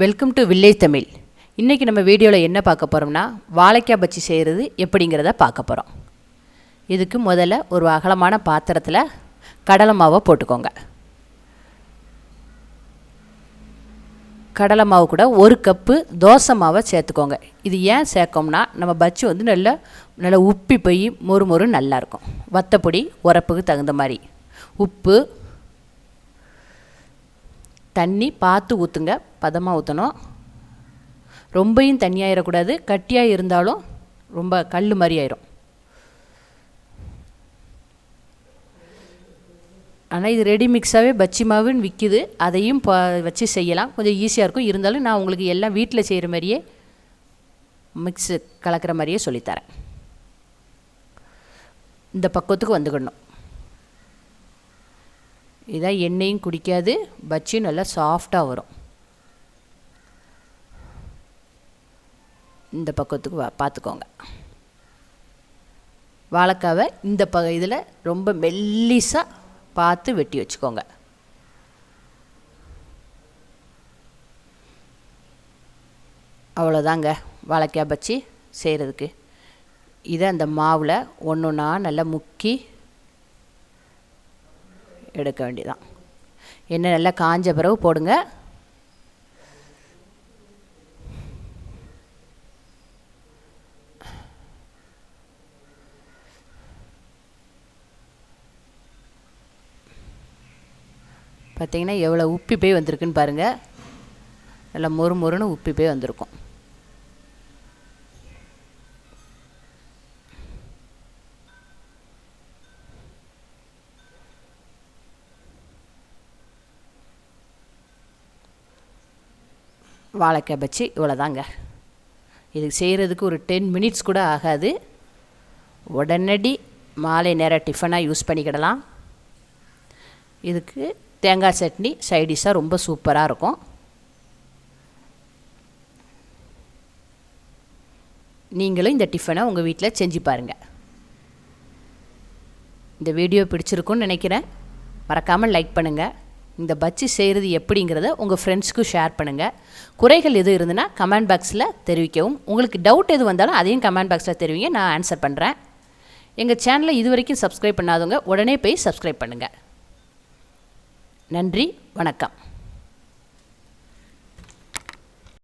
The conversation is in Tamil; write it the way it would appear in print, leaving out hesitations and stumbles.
Welcome to village Tamil. இன்றைக்கி நம்ம வீடியோவில் என்ன பார்க்க போகிறோம்னா வாழைக்காய் பஜ்ஜி செய்கிறது எப்படிங்கிறத பார்க்க போகிறோம். இதுக்கு முதல்ல ஒரு அகலமான பாத்திரத்தில் கடலை மாவை போட்டுக்கோங்க. கடலை மாவு கூட ஒரு கப்பு தோசை மாவை சேர்த்துக்கோங்க. இது ஏன் சேர்க்கோம்னா நம்ம பஜ்ஜி வந்து நல்லா உப்பி போய் மொறு நல்லாயிருக்கும். வத்தப்பொடி உரப்புக்கு தகுந்த மாதிரி, உப்பு, தண்ணி பார்த்து ஊற்றுங்க, பதமாக ஊற்றணும். ரொம்பையும் தண்ணியாயிடக்கூடாது, கட்டியாக இருந்தாலும் ரொம்ப கல் மாதிரி ஆயிரும். ஆனால் இது ரெடி மிக்ஸாகவே பஜ்ஜி மாவுன்னு விற்கிது, அதையும் வச்சு செய்யலாம். கொஞ்சம் ஈஸியாக இருக்கும். இருந்தாலும் நான் உங்களுக்கு எல்லாம் வீட்டில் செய்கிற மாதிரியே மிக்ஸு கலக்கிற மாதிரியே சொல்லித்தரேன். இந்த பக்குவத்துக்கு வந்துக்கணும். இதான் எண்ணெயும் குடிக்காது, பஜ்ஜியும் நல்லா சாஃப்டாக வரும். இந்த பக்கத்துக்கு பார்த்துக்கோங்க. வாழைக்காவை இந்த இதில் ரொம்ப மெல்லிசாக பார்த்து வெட்டி வச்சுக்கோங்க. அவ்வளோதாங்க வாழைக்காய் பஜ்ஜி செய்கிறதுக்கு. இதை அந்த மாவில் ஒன்றுன்னா நல்லா முக்கி எடுக்க வேண்டியதான். எண்ணெய் நல்லா காஞ்ச பிறகு போடுங்க. பார்த்தீங்கன்னா எவ்வளோ உப்பி போய் வந்திருக்குன்னு பாருங்கள். நல்லா மொறுன்னு உப்பி போய் வந்திருக்கும். வாழைக்காய் பஜ்ஜி இவ்வளோதாங்க. இதுக்கு செய்கிறதுக்கு ஒரு 10 மினிட்ஸ் கூட ஆகாது. உடனடி மாலை நேர டிஃபனாக யூஸ் பண்ணிக்கிடலாம். இதுக்கு தேங்காய் சட்னி சைடிஷாக ரொம்ப சூப்பராக இருக்கும். நீங்களும் இந்த டிஃபனை உங்கள் வீட்டில் செஞ்சு பாருங்கள். இந்த வீடியோ பிடிச்சிருக்குன்னு நினைக்கிறேன். மறக்காமல் லைக் பண்ணுங்கள். இந்த பஜ்ஜி செய்கிறது எப்படிங்கிறத உங்கள் ஃப்ரெண்ட்ஸ்க்கு ஷேர் பண்ணுங்கள். குறைகள் எது இருந்துன்னா கமெண்ட் பாக்ஸில் தெரிவிக்கவும். உங்களுக்கு டவுட் எது வந்தாலும் அதையும் கமெண்ட் பாக்ஸில் தெரிவிங்க, நான் ஆன்சர் பண்ணுறேன். எங்கள் சேனலை இது வரைக்கும் சப்ஸ்கிரைப் பண்ணாதவங்க உடனே போய் சப்ஸ்கிரைப் பண்ணுங்கள். நன்றி, வணக்கம்.